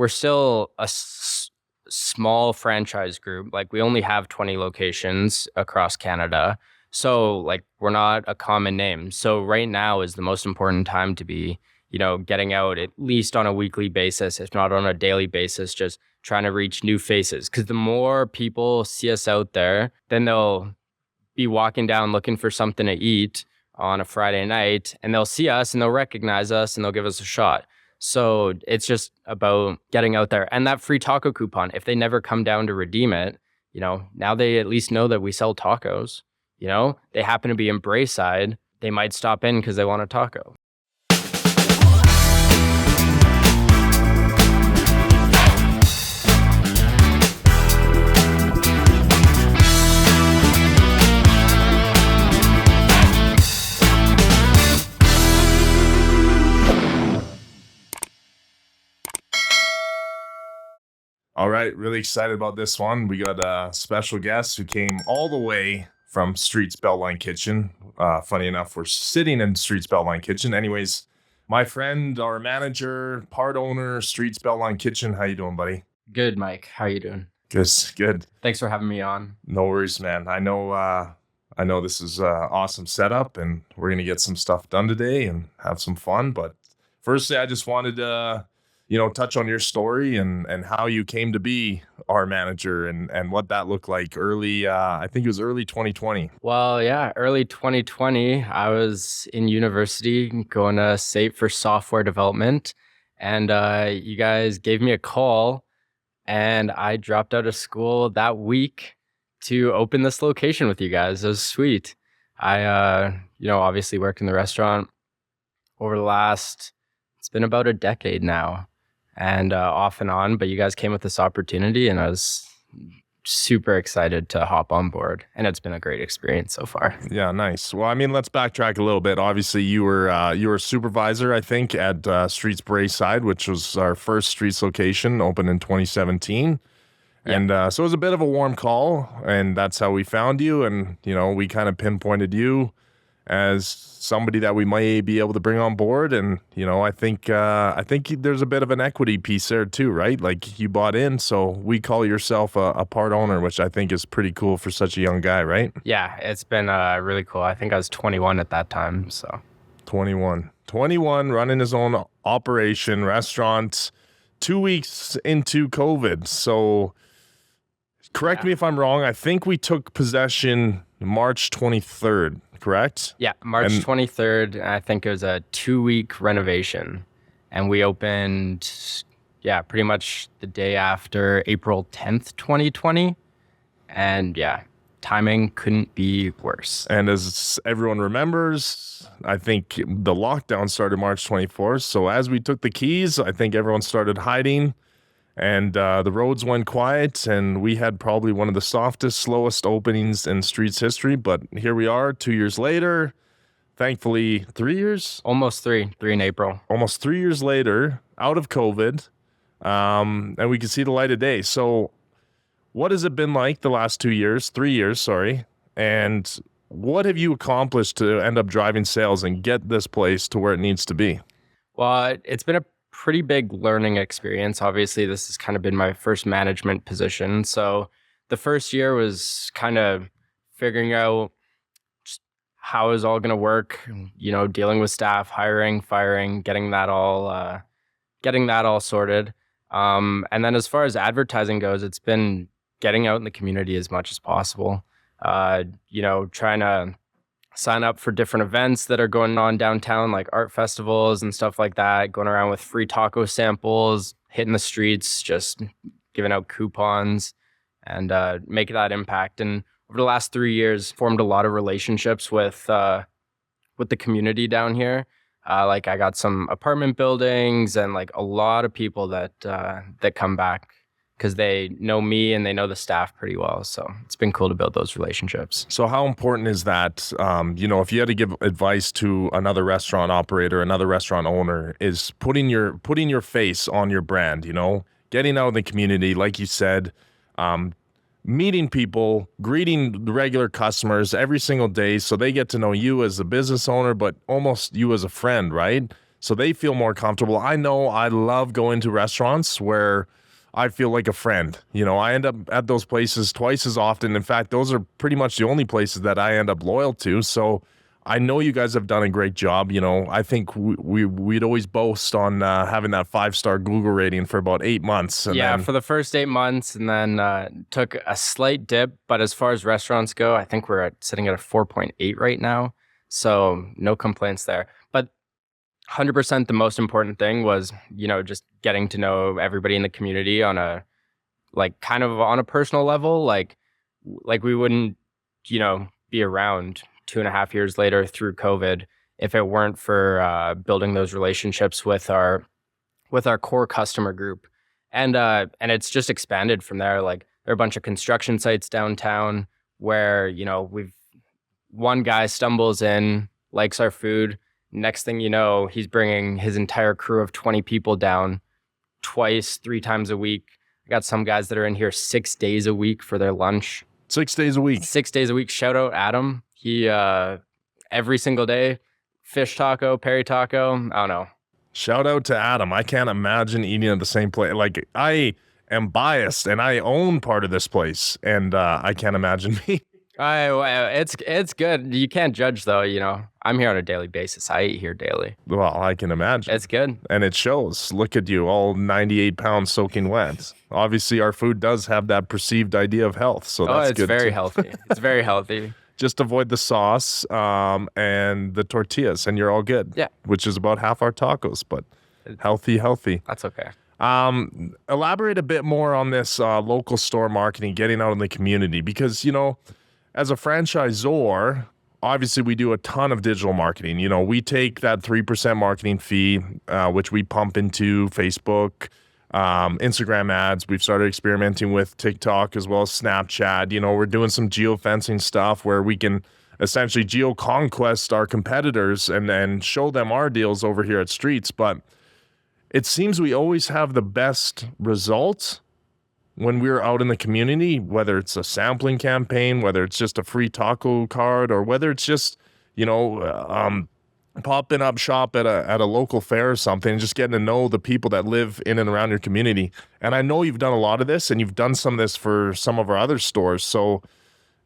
we're still a small franchise group. Like, we only have 20 locations across Canada. So like, we're not a common name. So right now is the most important time to be, getting out at least on a weekly basis, if not on a daily basis, just trying to reach new faces. Because the more people see us out there, then they'll be walking down looking for something to eat on a Friday night, and they'll see us and they'll recognize us and they'll give us a shot. So it's just about getting out there. And that free taco coupon, if they never come down to redeem it, now they at least know that we sell tacos. They happen to be in Brayside, they might stop in because they want a taco. All right, really excited about this one. We got a special guest who came all the way from Streats-Beltline Kitchen. Funny enough, we're sitting in Streats-Beltline Kitchen. Anyways, my friend, our manager, part owner, Streats-Beltline Kitchen. How you doing, buddy? Good, Mike. How you doing? Good. Thanks for having me on. No worries, man. I know this is an awesome setup, and we're gonna get some stuff done today and have some fun. But firstly, I just wanted to touch on your story and how you came to be our manager and what that looked like early, I think it was early 2020. Well, yeah, early 2020, I was in university going to SAIT for software development, and you guys gave me a call, and I dropped out of school that week to open this location with you guys. It was sweet. I, obviously worked in the restaurant over the last, it's been about a decade now. And off and on, but you guys came with this opportunity, and I was super excited to hop on board, and it's been a great experience so far. Yeah, nice. Well, I mean, let's backtrack a little bit. Obviously, you were a supervisor, I think, at Streets Brayside, which was our first Streets location, opened in 2017. Yeah. And so it was a bit of a warm call, and that's how we found you. And we kind of pinpointed you as somebody that we might be able to bring on board. And I think there's a bit of an equity piece there too, right? Like, you bought in, so we call yourself a part owner, which I think is pretty cool for such a young guy, right? Yeah, it's been really cool. I think I was 21 at that time. So 21 running his own operation, restaurant, 2 weeks into COVID. So correct me if I'm wrong, I think we took possession March 23rd. Correct? Yeah, March 23rd. I think it was a 2-week renovation, and we opened, pretty much the day after, April 10th, 2020. And timing couldn't be worse. And as everyone remembers, I think the lockdown started March 24th. So as we took the keys, I think everyone started hiding, and the roads went quiet, and we had probably one of the softest, slowest openings in Streets history. But here we are 2 years later, thankfully 3 years? Almost three in April. Almost 3 years later, out of COVID, and we can see the light of day. So what has it been like the last 3 years, sorry, and what have you accomplished to end up driving sales and get this place to where it needs to be? Well, it's been a pretty big learning experience. Obviously, this has kind of been my first management position. So the first year was kind of figuring out just how is all going to work, dealing with staff, hiring, firing, getting that all sorted. And then as far as advertising goes, it's been getting out in the community as much as possible. Trying to sign up for different events that are going on downtown, like art festivals and stuff like that, going around with free taco samples, hitting the streets, just giving out coupons, and make that impact. And over the last 3 years, formed a lot of relationships with the community down here. Like, I got some apartment buildings and like a lot of people that come back because they know me and they know the staff pretty well. So it's been cool to build those relationships. So how important is that? If you had to give advice to another restaurant operator, another restaurant owner, is putting your face on your brand, getting out in the community, like you said, meeting people, greeting the regular customers every single day so they get to know you as a business owner, but almost you as a friend, right? so they feel more comfortable. I know I love going to restaurants where I feel like a friend. You know, I end up at those places twice as often. In fact, those are pretty much the only places that I end up loyal to. So I know you guys have done a great job. You know, I think we'd always boast on having that 5-star Google rating for about 8 months. And Yeah, then, for the first 8 months, and then took a slight dip. But as far as restaurants go, I think we're sitting at a 4.8 right now. So no complaints there. But 100% the most important thing was, you know, just getting to know everybody in the community on a, like, kind of on a personal level. Like we wouldn't, you know, be around 2.5 years later through COVID if it weren't for building those relationships with our core customer group. And it's just expanded from there. Like, there are a bunch of construction sites downtown where, you know, one guy stumbles in, likes our food. Next thing you know, he's bringing his entire crew of 20 people down twice, 3 times a week. I got some guys that are in here 6 days a week for their lunch. 6 days a week. 6 days a week. Shout out Adam. He every single day, fish taco, peri taco. I don't know. Shout out to Adam. I can't imagine eating at the same place. Like, I am biased and I own part of this place, and I can't imagine me. It's good. You can't judge though. You know, I'm here on a daily basis. I eat here daily. Well, I can imagine. It's good. And it shows. Look at you, all 98 pounds soaking wet. Obviously, our food does have that perceived idea of health, so that's it's good. Very healthy. It's very healthy. Just avoid the sauce and the tortillas, and you're all good. Yeah. Which is about half our tacos, but healthy. That's okay. Elaborate a bit more on this local store marketing, getting out in the community, because, you know, as a franchisor, obviously we do a ton of digital marketing. You know, we take that 3% marketing fee, which we pump into Facebook, Instagram ads. We've started experimenting with TikTok as well as Snapchat. You know, we're doing some geofencing stuff where we can essentially geo-conquest our competitors and show them our deals over here at Streets. But it seems we always have the best results when we're out in the community, whether it's a sampling campaign, whether it's just a free taco card, or whether it's just, you know, popping up shop at a local fair or something, and just getting to know the people that live in and around your community. And I know you've done a lot of this, and you've done some of this for some of our other stores. So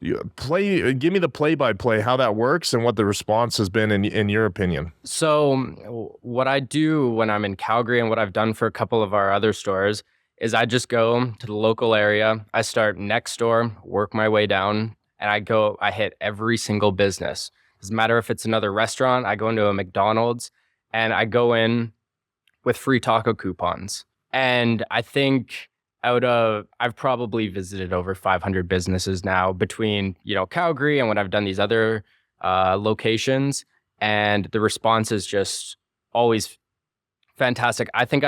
give me the play-by-play, how that works and what the response has been in your opinion. So what I do when I'm in Calgary, and what I've done for a couple of our other stores, is I just go to the local area. I start next door, work my way down, and I hit every single business. Doesn't matter if it's another restaurant. I go into a McDonald's and I go in with free taco coupons. And I think I've probably visited over 500 businesses now between, you know, Calgary and when I've done these other locations. And the response is just always fantastic. I think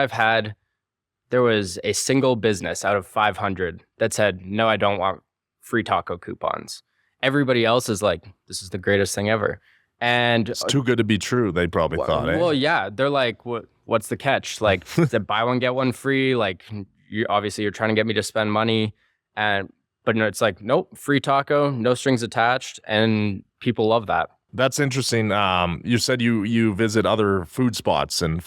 there was a single business out of 500 that said, no, I don't want free taco coupons. Everybody else is like, this is the greatest thing ever. And it's too good to be true, they probably thought. Well, yeah. They're like, what's the catch? Like, is it buy one, get one free? Like, you're trying to get me to spend money. But no, it's like, nope, free taco, no strings attached. And people love that. That's interesting. You said you visit other food spots and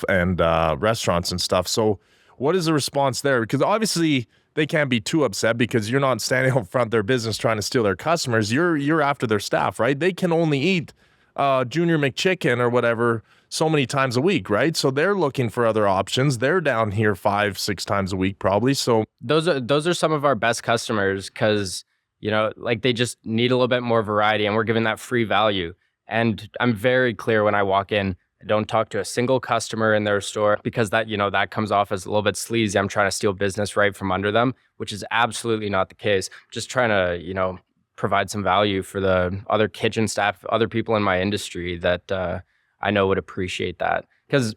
restaurants and stuff. So what is the response there? Because obviously they can't be too upset because you're not standing out front of their business trying to steal their customers. You're after their staff, right? They can only eat Junior McChicken or whatever so many times a week, right? So they're looking for other options. They're down here 5-6 times a week probably. So those are some of our best customers because, you know, like, they just need a little bit more variety, and we're giving that free value. And I'm very clear when I walk in, I don't talk to a single customer in their store because that comes off as a little bit sleazy. I'm trying to steal business right from under them, which is absolutely not the case. Just trying to, you know, provide some value for the other kitchen staff, other people in my industry that I know would appreciate that. Because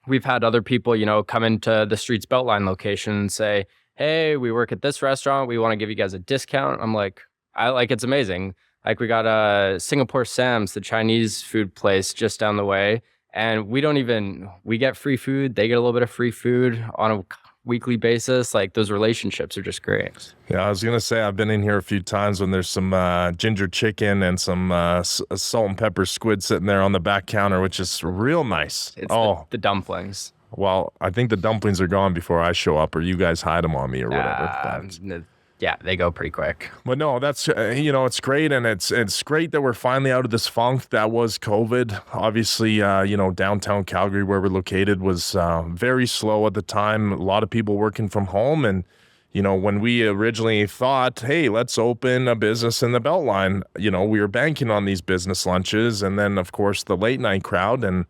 we've had other people, you know, come into the Streats-Beltline location and say, hey, we work at this restaurant. We want to give you guys a discount. I'm like, it's amazing. Like, we got Singapore Sam's, the Chinese food place just down the way. And we get free food. They get a little bit of free food on a weekly basis, like those relationships are just great. Yeah, I was gonna say I've been in here a few times when there's some ginger chicken and some salt and pepper squid sitting there on the back counter, which is real nice. It's the dumplings. Well, I think the dumplings are gone before I show up, or you guys hide them on me, or whatever. Yeah, they go pretty quick. But no, that's it's great, and it's great that we're finally out of this funk that was COVID. Obviously, downtown Calgary, where we're located, was very slow at the time. A lot of people working from home, and when we originally thought, hey, let's open a business in the Beltline, we were banking on these business lunches, and then of course the late night crowd, and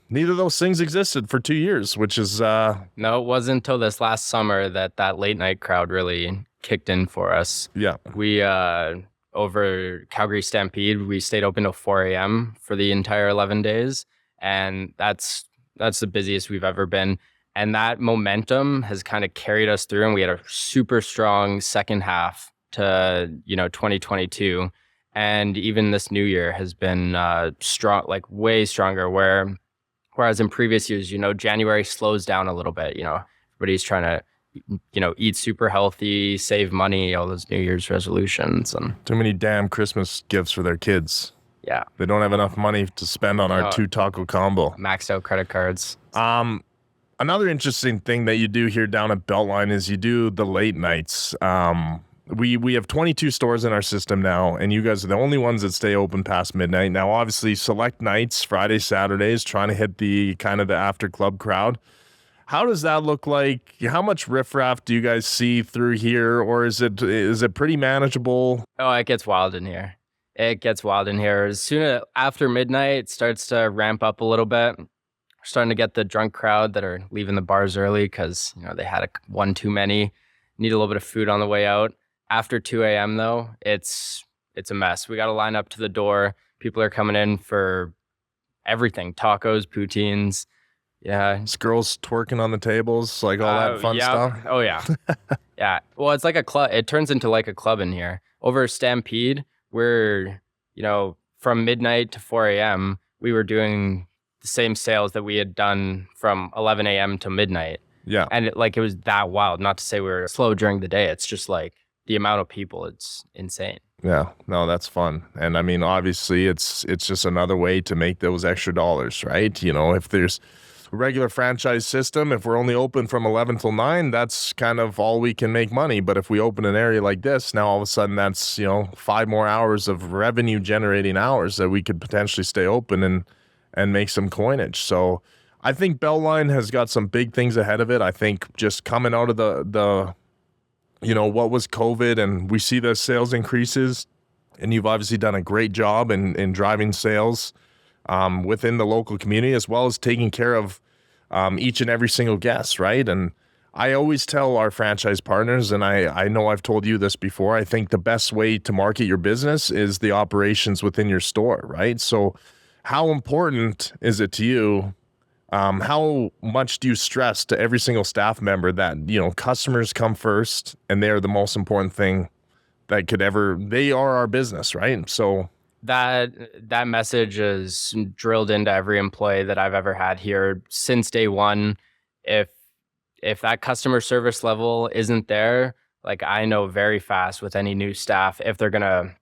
neither of those things existed for 2 years, which is no, it wasn't until this last summer that late night crowd really kicked in for us. Yeah. We over Calgary Stampede, we stayed open till 4 a.m. for the entire 11 days, and that's the busiest we've ever been. And that momentum has kind of carried us through, and we had a super strong second half to 2022. And even this new year has been strong, like way stronger. Whereas in previous years, January slows down a little bit. Everybody's trying to, eat super healthy, save money, all those New Year's resolutions, and too many damn Christmas gifts for their kids. Yeah, they don't have enough money to spend on our 2 taco combo. Maxed out credit cards. Another interesting thing that you do here down at Beltline is you do the late nights. We have 22 stores in our system now, and you guys are the only ones that stay open past midnight. Now, obviously, select nights, Fridays, Saturdays, trying to hit the kind of the after club crowd. How does that look like? How much riffraff do you guys see through here, or is it pretty manageable? Oh, it gets wild in here. As soon as after midnight, it starts to ramp up a little bit. We're starting to get the drunk crowd that are leaving the bars early because they had one too many. Need a little bit of food on the way out. After 2 a.m. though, it's a mess. We got to line up to the door. People are coming in for everything: tacos, poutines. Yeah, it's girls twerking on the tables, like all that fun stuff. Oh yeah, yeah. Well, it's like a club. It turns into like a club in here. Over Stampede, we're from midnight to 4 a.m. we were doing the same sales that we had done from 11 a.m. to midnight. Yeah, and it was that wild. Not to say we were slow during the day. It's just like the amount of people, it's insane. Yeah, no, that's fun. And I mean, obviously it's just another way to make those extra dollars, right? If there's a regular franchise system, if we're only open from 11 till 9, that's kind of all we can make money. But if we open an area like this, now all of a sudden that's, 5 more hours of revenue generating hours that we could potentially stay open and make some coinage. So I think Beltline has got some big things ahead of it. I think just coming out of the what was COVID, and we see the sales increases, and you've obviously done a great job in driving sales within the local community, as well as taking care of each and every single guest, right? And I always tell our franchise partners, and I know I've told you this before, I think the best way to market your business is the operations within your store, right? So how important is it to you? How much do you stress to every single staff member that, customers come first and they're the most important thing that they are our business, right? So that message is drilled into every employee that I've ever had here since day one. If that customer service level isn't there, like I know very fast with any new staff, if they're going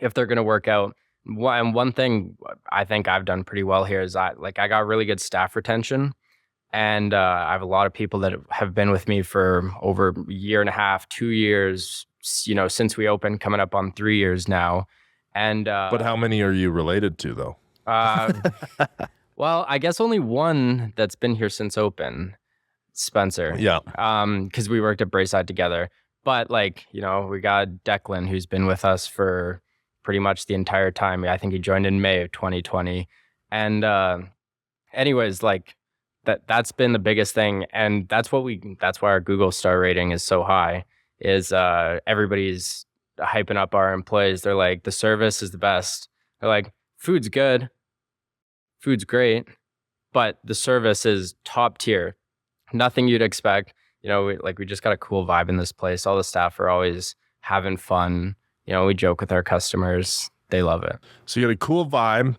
to work out. And one thing I think I've done pretty well here is I got really good staff retention, and I have a lot of people that have been with me for over a year and a half, 2 years, since we opened, coming up on 3 years now. And but how many are you related to though? Well, I guess only one that's been here since open, Spencer. Yeah. Because we worked at Brayside together. But we got Declan, who's been with us for pretty much the entire time. I think he joined in May of 2020. And anyways, that's been the biggest thing. And that's why our Google star rating is so high, is everybody's hyping up our employees. They're like, the service is the best. They're like, food's good, food's great, but the service is top tier. Nothing you'd expect. We just got a cool vibe in this place. All the staff are always having fun. We joke with our customers. They love it. So you got a cool vibe,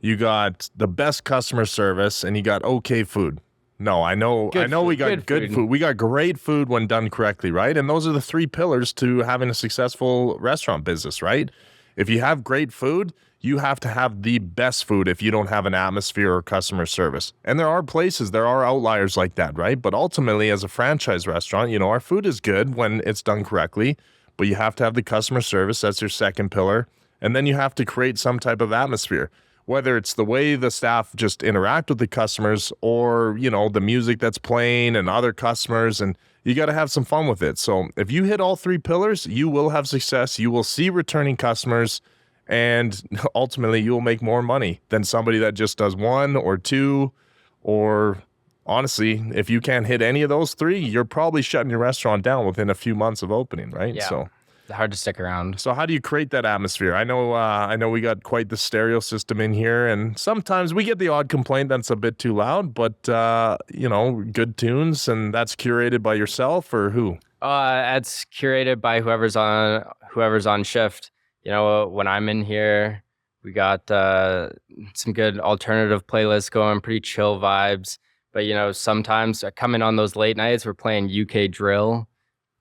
you got the best customer service, and you got okay food. No, I know we got good food. We got great food when done correctly, right? And those are the three pillars to having a successful restaurant business, right? If you have great food, you have to have the best food if you don't have an atmosphere or customer service. And there are outliers like that, right? But ultimately, as a franchise restaurant, our food is good when it's done correctly, but you have to have the customer service. That's your second pillar. And then you have to create some type of atmosphere, whether it's the way the staff just interact with the customers or, the music that's playing and other customers, and you got to have some fun with it. So if you hit all three pillars, you will have success. You will see returning customers, and ultimately you'll make more money than somebody that just does one or two. Or honestly, if you can't hit any of those three, you're probably shutting your restaurant down within a few months of opening, right? Yeah. So hard to stick around. So how do you create that atmosphere? I know we got quite the stereo system in here, and sometimes we get the odd complaint that's a bit too loud, but good tunes, and that's curated by yourself or who? It's curated by whoever's on shift. When I'm in here, we got some good alternative playlists going, pretty chill vibes. But sometimes I come in on those late nights, we're playing UK drill.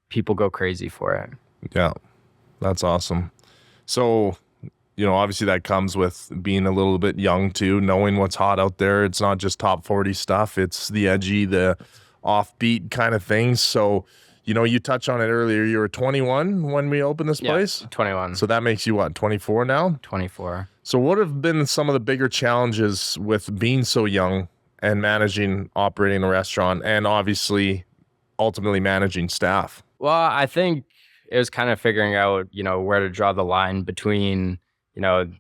People go crazy for it. Yeah, that's awesome. So, obviously that comes with being a little bit young too, knowing what's hot out there. It's not just top 40 stuff. It's the edgy, the offbeat kind of things. So, you touched on it earlier. You were 21 when we opened this place? 21. So that makes you what, 24 now? 24. So what have been some of the bigger challenges with being so young and operating a restaurant, and obviously ultimately managing staff? Well, I think it was kind of figuring out, where to draw the line between,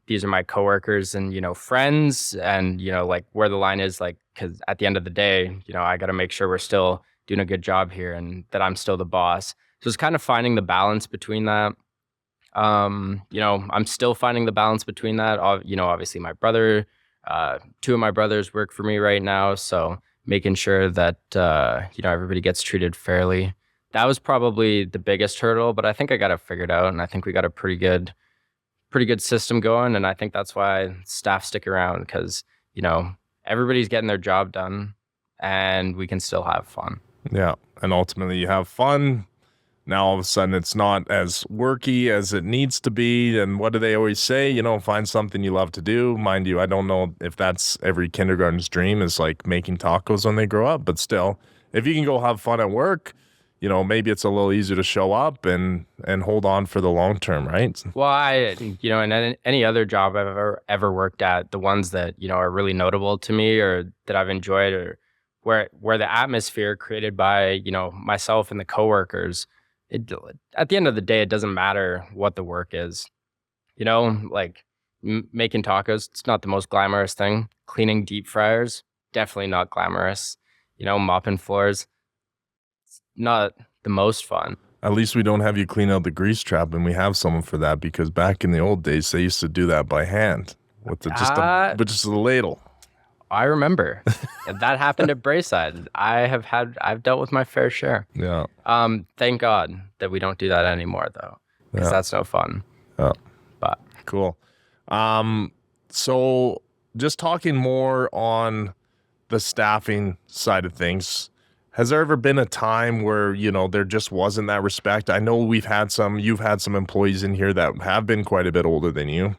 these are my coworkers and, friends, and, like where the line is, like, because at the end of the day, I got to make sure we're still doing a good job here and that I'm still the boss. So it's kind of finding the balance between that. I'm still finding the balance between that. Obviously my brother, two of my brothers work for me right now. So making sure that, everybody gets treated fairly. That was probably the biggest hurdle, but I think I got it figured out, and I think we got a pretty good system going, and I think that's why staff stick around, because everybody's getting their job done, and we can still have fun. Yeah, and ultimately you have fun. Now all of a sudden it's not as worky as it needs to be, and what do they always say? Find something you love to do. Mind you, I don't know if that's every kindergarten's dream, is like making tacos when they grow up, but still, if you can go have fun at work, maybe it's a little easier to show up and hold on for the long term, right? Well, in any other job I've ever worked at, the ones that, are really notable to me or that I've enjoyed, or where the atmosphere created by, myself and the coworkers, at the end of the day, it doesn't matter what the work is. Like making tacos, it's not the most glamorous thing. Cleaning deep fryers, definitely not glamorous. Mopping floors, not the most fun. At least we don't have you clean out the grease trap, and we have someone for that, because back in the old days they used to do that by hand with just a ladle. I remember that happened at Brayside. I've dealt with my fair share. Yeah. Thank God that we don't do that anymore, though, because that's no fun. Yeah. But cool. So just talking more on the staffing side of things, has there ever been a time where, there just wasn't that respect? I know you've had some employees in here that have been quite a bit older than you.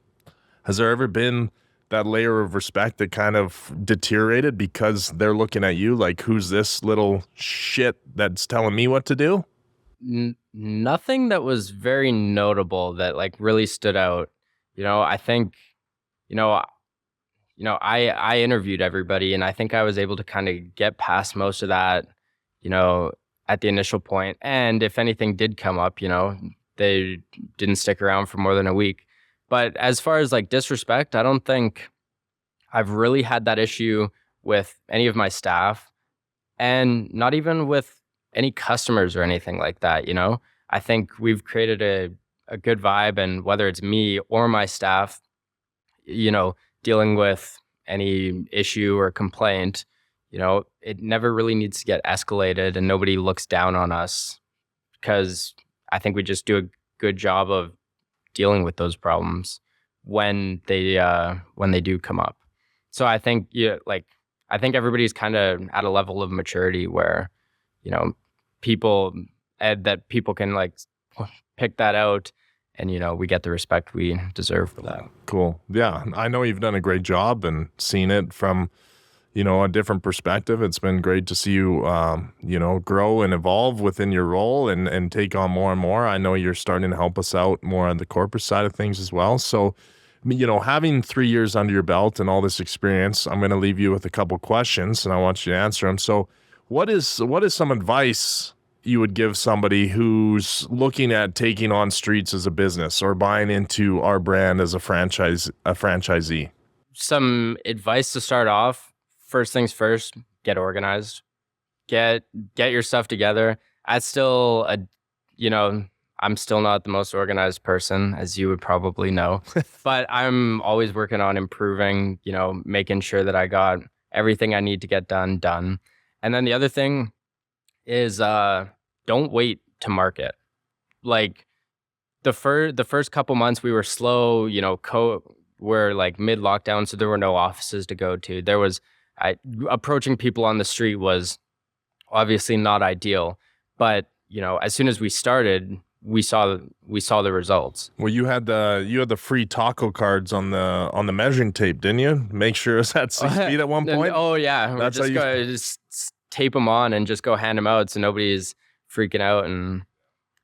Has there ever been that layer of respect that kind of deteriorated because they're looking at you like, who's this little shit that's telling me what to do? Nothing that was very notable that like really stood out. I think, I interviewed everybody, and I think I was able to kind of get past most of that, at the initial point. And if anything did come up, they didn't stick around for more than a week. But as far as like disrespect, I don't think I've really had that issue with any of my staff, and not even with any customers or anything like that. I think we've created a good vibe, and whether it's me or my staff, dealing with any issue or complaint, it never really needs to get escalated, and nobody looks down on us, because I think we just do a good job of dealing with those problems when they do come up. So I think, like, I think everybody's kind of at a level of maturity where, you know, people that people can like pick that out, and we get the respect we deserve for that. Cool. Yeah, I know you've done a great job and seen it from a different perspective. It's been great to see you, grow and evolve within your role and take on more and more. I know you're starting to help us out more on the corporate side of things as well. So, having 3 years under your belt and all this experience, I'm going to leave you with a couple questions and I want you to answer them. So what is some advice you would give somebody who's looking at taking on Streets as a business or buying into our brand as a franchisee? Some advice to start off. First things first, get organized. Get your stuff together. I'm still not the most organized person, as you would probably know, but I'm always working on improving, making sure that I got everything I need to get done. And then the other thing is don't wait to market. Like the first couple months we were slow, we're like mid lockdown, so there were no offices to go to. Approaching people on the street was obviously not ideal, but as soon as we started, we saw the results. Well, you had the free taco cards on the measuring tape, didn't you? Make sure it's at 6 feet at one point. Oh yeah, that's just tape them on and just go hand them out so nobody's freaking out, and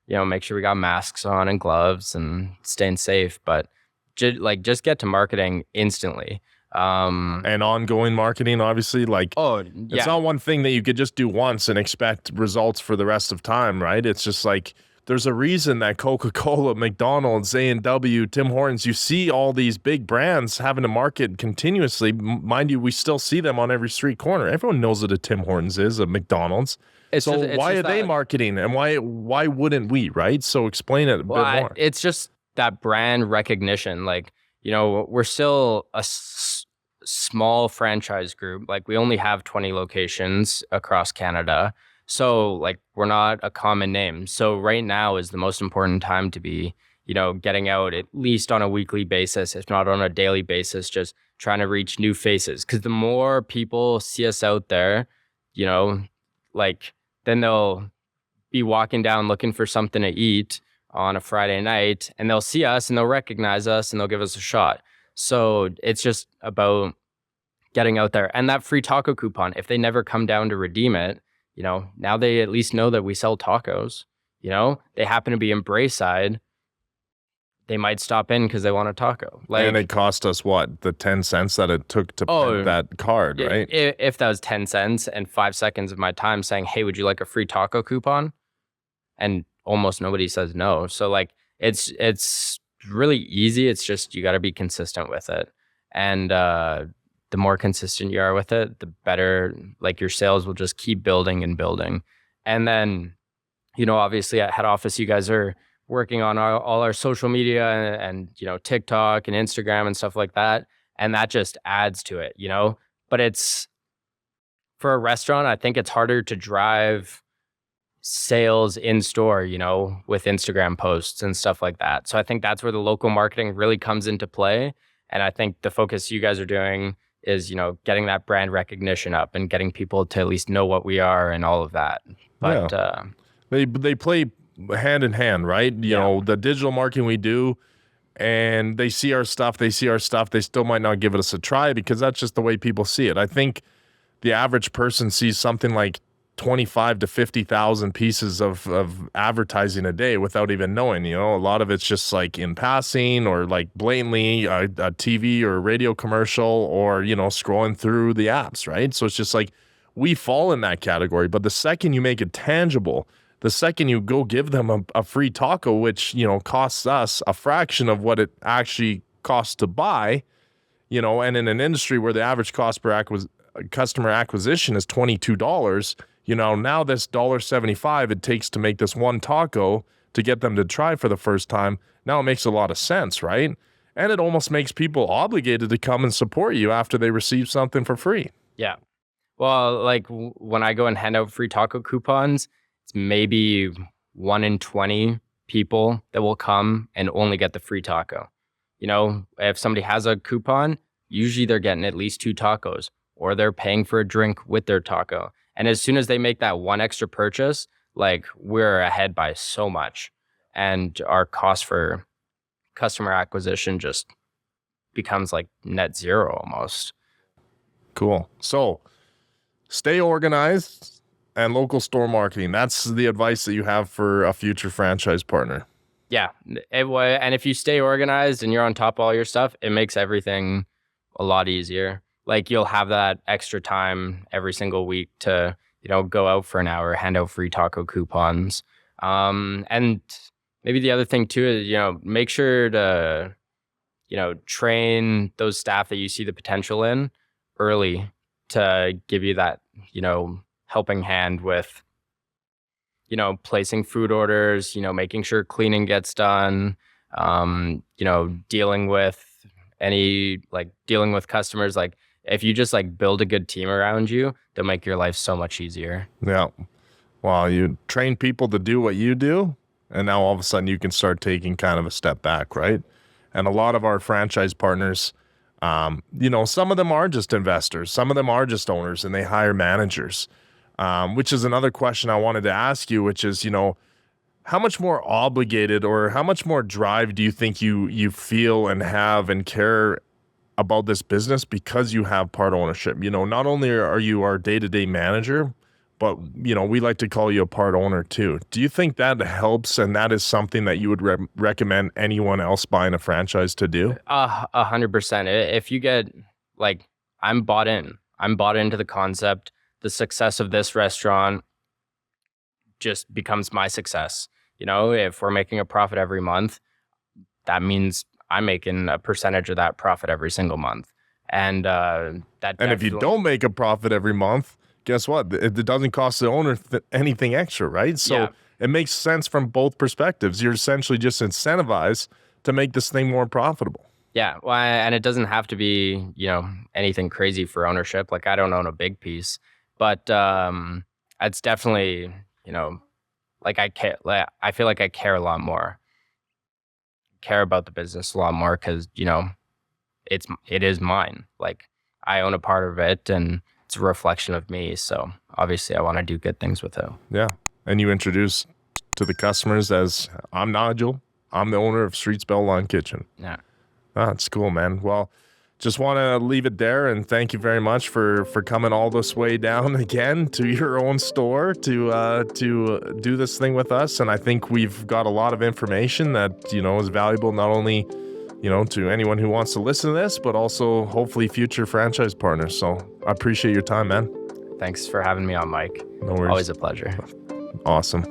make sure we got masks on and gloves and staying safe. But just get to marketing instantly. And ongoing marketing, obviously, it's not one thing that you could just do once and expect results for the rest of time, right? It's just like, there's a reason that Coca-Cola, McDonald's, A&W, Tim Hortons, you see all these big brands having to market continuously. Mind you, we still see them on every street corner. Everyone knows what a Tim Hortons is, a McDonald's. Why are they marketing, and why wouldn't we, right? So explain it a bit more. It's just that brand recognition. We're still a small franchise group. We only have 20 locations across Canada. So we're not a common name. So right now is the most important time to be, getting out at least on a weekly basis, if not on a daily basis, just trying to reach new faces. Because the more people see us out there, then they'll be walking down looking for something to eat on a Friday night, and they'll see us and they'll recognize us and they'll give us a shot. So it's just about getting out there. And that free taco coupon, if they never come down to redeem it, now they at least know that we sell tacos. They happen to be in Brayside, they might stop in because they want a taco. And it cost us what? The 10 cents that it took to print that card, right? If that was 10 cents and 5 seconds of my time saying, hey, would you like a free taco coupon? And almost nobody says no. So it's really easy. It's just you got to be consistent with it. And the more consistent you are with it, the better, your sales will just keep building and building. And then, obviously at head office, you guys are working on all our social media and TikTok and Instagram and stuff like that. And that just adds to it, But it's, for a restaurant, I think it's harder to drive sales in store, with Instagram posts and stuff like that. So I think that's where the local marketing really comes into play. And I think the focus you guys are doing is, getting that brand recognition up and getting people to at least know what we are and all of that. But they play hand in hand, right? You know, the digital marketing we do, and they see our stuff, they still might not give us a try because that's just the way people see it. I think the average person sees something like 25 to 50,000 pieces of advertising a day without even knowing. A lot of it's just in passing or blatantly a TV or a radio commercial or scrolling through the apps, right? So it's just we fall in that category. But the second you make it tangible, the second you go give them a free taco, which costs us a fraction of what it actually costs to buy, and in an industry where the average cost per customer acquisition is $22, now this $1.75 it takes to make this one taco to get them to try for the first time, now it makes a lot of sense, right? And it almost makes people obligated to come and support you after they receive something for free. Yeah. Well, when I go and hand out free taco coupons, it's maybe 1 in 20 people that will come and only get the free taco. If somebody has a coupon, usually they're getting at least 2 tacos or they're paying for a drink with their taco. And as soon as they make that one extra purchase, like we're ahead by so much. And our cost for customer acquisition just becomes like net zero almost. Cool. So stay organized and local store marketing. That's the advice that you have for a future franchise partner. Yeah. And if you stay organized and you're on top of all your stuff, it makes everything a lot easier. Like you'll have that extra time every single week to, go out for an hour, hand out free taco coupons. And maybe the other thing too is, make sure to, train those staff that you see the potential in early to give you that, helping hand with, placing food orders, making sure cleaning gets done, dealing with customers. Like if you just like build a good team around you, they'll make your life so much easier. Yeah. Well, you train people to do what you do, and now all of a sudden you can start taking kind of a step back, right? And a lot of our franchise partners, some of them are just investors, some of them are just owners, and they hire managers, which is another question I wanted to ask you, which is, how much more obligated or how much more drive do you think you feel and have and care about this business because you have part ownership? Not only are you our day-to-day manager, but, we like to call you a part owner too. Do you think that helps and that is something that you would recommend anyone else buying a franchise to do? 100%. If you get, like, I'm bought into the concept. The success of this restaurant just becomes my success. If we're making a profit every month, that means I'm making a percentage of that profit every single month. And if you don't make a profit every month, guess what? It doesn't cost the owner anything extra, right? So It makes sense from both perspectives. You're essentially just incentivized to make this thing more profitable. Yeah, well, and it doesn't have to be, anything crazy for ownership. Like I don't own a big piece, but it's definitely, like I care. Like, I feel like I care a lot more. Care about the business a lot more because it is mine. Like I own a part of it, and it's a reflection of me. So obviously, I want to do good things with it. Yeah, and you introduce to the customers as I'm Nigel. I'm the owner of Streats-Beltline Kitchen. Yeah, that's cool, man. Well, just want to leave it there, and thank you very much for coming all this way down again to your own store to do this thing with us. And I think we've got a lot of information that is valuable not only to anyone who wants to listen to this, but also hopefully future franchise partners. So I appreciate your time, man. Thanks for having me on, Mike. No worries. Always a pleasure. Awesome.